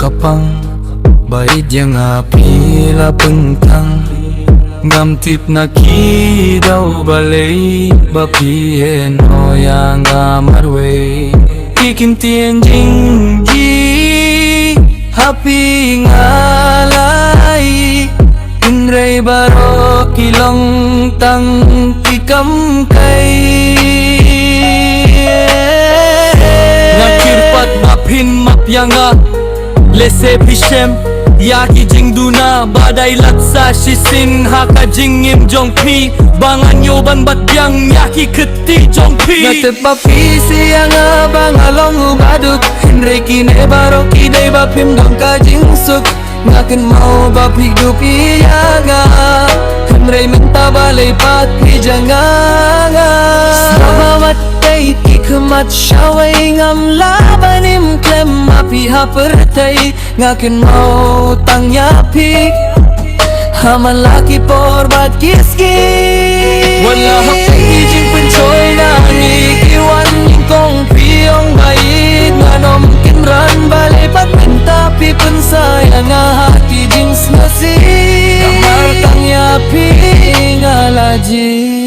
kapang Bait yang pila pentang Ngam tip na ki daw balay Bapien o yang marwe Ikin tien jing ji Happy ngalay Inray baro kilong tang tikam kay Ngakirpat mapin mapyanga Lese pishem Yaki jing duna badai latsa shisin haka jing im jong pi Bangan yoban bat biang yaki keti jong pi Ngatep bapi siang abang along ubaduk Henry kine baro kidai bapim dong ka jing suk Ngakin mau bapi dupi yaga Henry minta balai pat hijanga Sama matay ikamat syaway ngam labanim klem api hapertay Ngakin mau tang yapi Haman laki porbat kiski Wala hapeng ijing pencoy na ngikiwan Yung kong piyong bait Nganom kinran balay patminta pi pensayang hati jing snasi Kamar tang yapi ngalaji